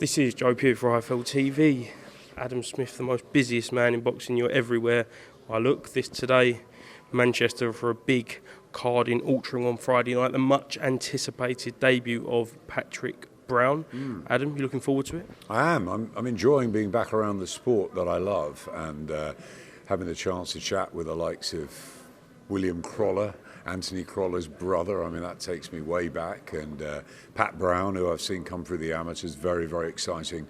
This is Joe Pugh for IFLTV. Adam Smith, the most busiest man in boxing. You're everywhere I look. This today, Manchester for a big card in Altrincham on Friday night. The much anticipated debut of Patrick Brown. Adam, you looking forward to it? I am. I'm enjoying being back around the sport that I love and having the chance to chat with the likes of William Croller, Anthony Croller's brother. I mean, that takes me way back. And Pat Brown, who I've seen come through the amateurs, very, very exciting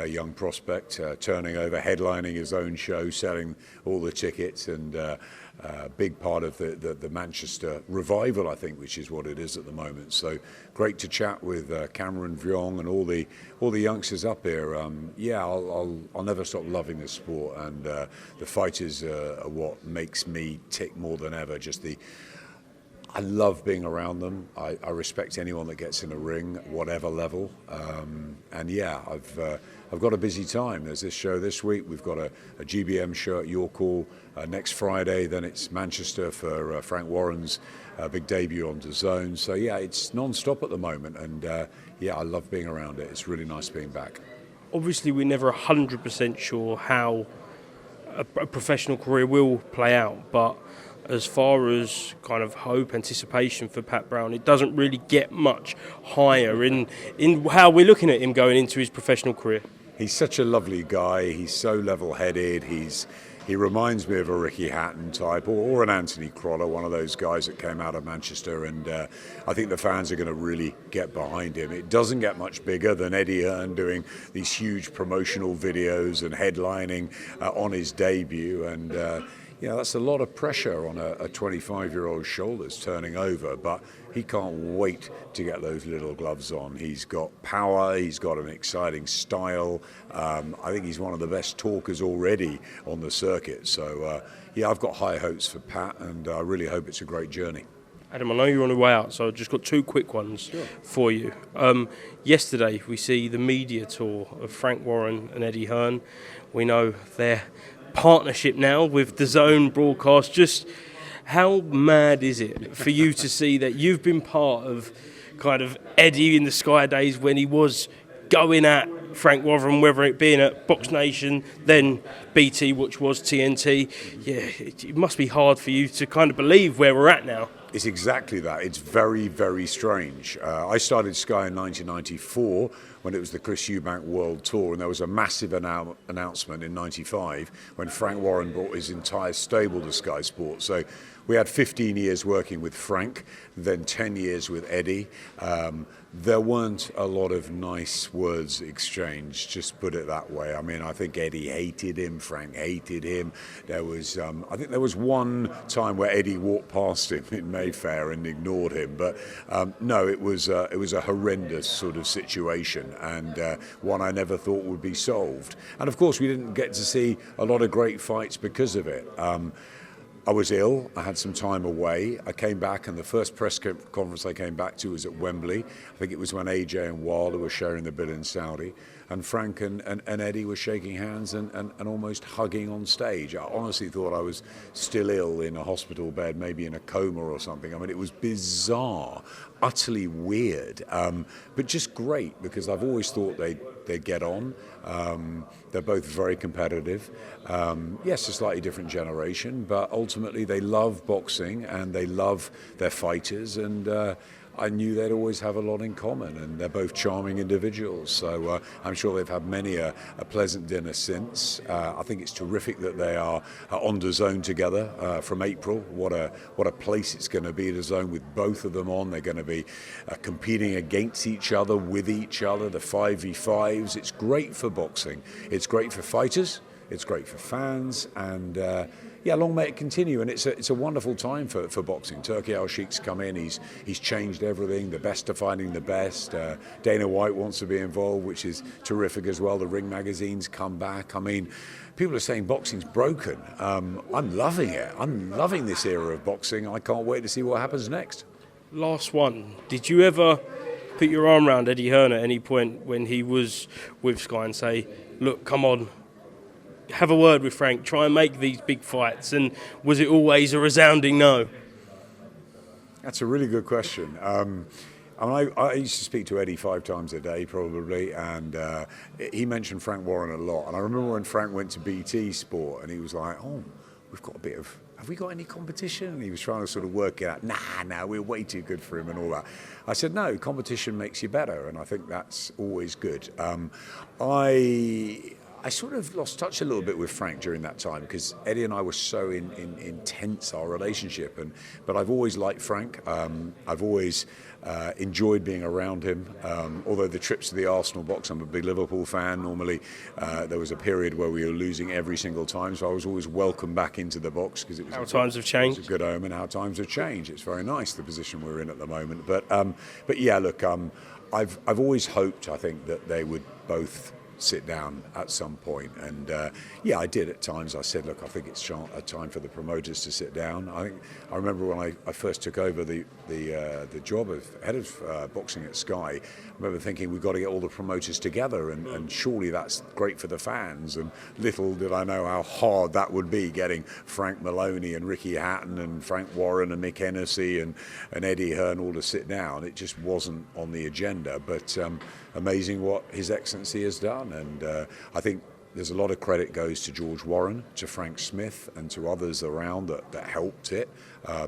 young prospect, turning over, headlining his own show, selling all the tickets, and a big part of the Manchester revival, I think, which is what it is at the moment. So great to chat with Cameron Vyong and all the youngsters up here. I'll never stop loving this sport, and the fighters are what makes me tick more than ever. I love being around them. I respect anyone that gets in a ring, whatever level. I've got a busy time. There's this show this week. We've got a GBM show at York Hall next Friday. Then it's Manchester for Frank Warren's big debut on DAZN. So yeah, it's non-stop at the moment, and I love being around it. It's really nice being back. Obviously, we're never 100% sure how a professional career will play out, but as far as kind of hope, anticipation for Pat Brown, it doesn't really get much higher in how we're looking at him going into his professional career. He's such a lovely guy. He's so level-headed. He reminds me of a Ricky Hatton type or an Anthony Croller, one of those guys that came out of Manchester, and I think the fans are going to really get behind him. It doesn't get much bigger than Eddie Hearn doing these huge promotional videos and headlining on his debut, and that's a lot of pressure on a 25-year-old's shoulders turning over, but he can't wait to get those little gloves on. He's got power, he's got an exciting style. I think he's one of the best talkers already on the circuit. So, I've got high hopes for Pat, and I really hope it's a great journey. Adam, I know you're on the way out, so I've just got two quick ones for you. Yesterday, we see the media tour of Frank Warren and Eddie Hearn. We know their partnership now with DAZN broadcast. Just how mad is it for you to see that you've been part of kind of Eddie in the Sky days when he was going at Frank Warren, whether it being at Box Nation, then BT, which was TNT. Yeah, it must be hard for you to kind of believe where we're at now. It's exactly that. It's very, very strange. I started Sky in 1994 when it was the Chris Eubank World Tour, and there was a massive announcement in 95 when Frank Warren brought his entire stable to Sky Sports. So we had 15 years working with Frank, then 10 years with Eddie. There weren't a lot of nice words exchanged, just put it that way. I mean, I think Eddie hated him, Frank hated him. There was, I think there was one time where Eddie walked past him in Mayfair and ignored him, but no, it was a horrendous sort of situation, and one I never thought would be solved. And of course, we didn't get to see a lot of great fights because of it. I was ill, I had some time away, I came back, and the first press conference I came back to was at Wembley. I think it was when AJ and Wilder were sharing the bill in Saudi, and Frank and Eddie were shaking hands and almost hugging on stage. I honestly thought I was still ill in a hospital bed, maybe in a coma or something. I mean, it was bizarre, utterly weird, but just great, because I've always thought they'd get on. They're both very competitive. Yes, a slightly different generation, but ultimately they love boxing and they love their fighters, and I knew they'd always have a lot in common, and they're both charming individuals. So I'm sure they've had many a pleasant dinner since. I think it's terrific that they are on DAZN together from April. What a place it's going to be, DAZN, with both of them on. They're going to be competing against each other, with each other, the 5v5s. It's great for boxing. It's great for fighters. It's great for fans, and long may it continue. And it's a wonderful time for boxing. Turki Al-Sheikh's come in. He's changed everything. The best are finding the best. Dana White wants to be involved, which is terrific as well. The Ring magazine's come back. I mean, people are saying boxing's broken. I'm loving it. I'm loving this era of boxing. I can't wait to see what happens next. Last one. Did you ever put your arm around Eddie Hearn at any point when he was with Sky and say, look, come on, have a word with Frank, try and make these big fights? And was it always a resounding no? That's a really good question. I used to speak to Eddie 5 times a day probably, and he mentioned Frank Warren a lot. And I remember when Frank went to BT Sport, and he was like, "Oh, we've got a bit of. Have we got any competition?" And he was trying to sort of work it out. Nah, we're way too good for him and all that. I said, no, competition makes you better, and I think that's always good. I sort of lost touch a little bit with Frank during that time because Eddie and I were so intense, our relationship. But I've always liked Frank. I've always enjoyed being around him. Although the trips to the Arsenal box, I'm a big Liverpool fan. Normally, there was a period where we were losing every single time, so I was always welcome back into the box because it was. How times have changed. It's a good omen. How times have changed. It's very nice the position we're in at the moment. But yeah, look, I've always hoped. I think that they would both sit down at some point, and yeah, I did at times. I said, look, I think it's a time for the promoters to sit down. I remember when I first took over the job of head of boxing at Sky. I remember thinking we've got to get all the promoters together, and surely that's great for the fans. And little did I know how hard that would be, getting Frank Maloney and Ricky Hatton and Frank Warren and Mick Hennessy and Eddie Hearn all to sit down. It just wasn't on the agenda, but amazing what His Excellency has done. And I think there's a lot of credit goes to George Warren, to Frank Smith, and to others around that helped it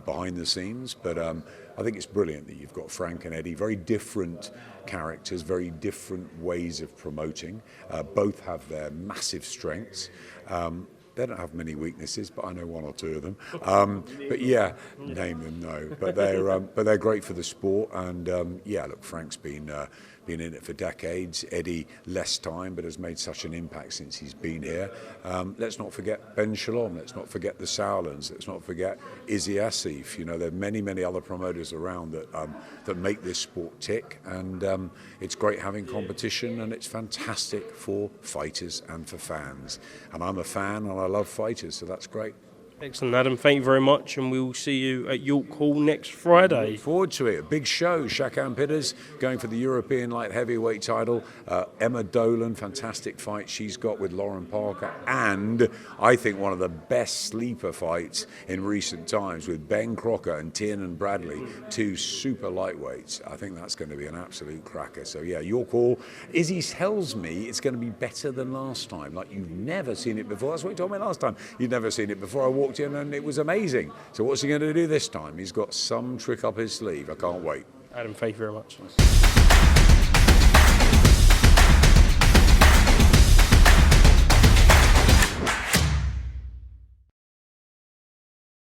behind the scenes. But I think it's brilliant that you've got Frank and Eddie, very different characters, very different ways of promoting. Both have their massive strengths. They don't have many weaknesses, but I know one or two of them. But yeah, name them, no. But they're great for the sport. And yeah, look, Frank's been in it for decades. Eddie, less time, but has made such an impact since he's been here. Let's not forget Ben Shalom. Let's not forget the Sowlands. Let's not forget Izzy Asif. You know, there are many, many other promoters around that make this sport tick. And it's great having competition, and it's fantastic for fighters and for fans. And I'm a fan, and I love fighters, so that's great. Excellent, Adam. Thank you very much, and we'll see you at York Hall next Friday. Look forward to it. A big show. Shakan Pitters going for the European light heavyweight title. Emma Dolan, fantastic fight she's got with Lauren Parker, and I think one of the best sleeper fights in recent times with Ben Crocker and Tiernan Bradley, two super lightweights. I think that's going to be an absolute cracker. So yeah, York Hall. Izzy tells me it's going to be better than last time. Like, you've never seen it before. That's what he told me last time. You'd never seen it before. I walked in and it was amazing. So what's he going to do this time? He's got some trick up his sleeve. I can't wait. Adam, thank you very much.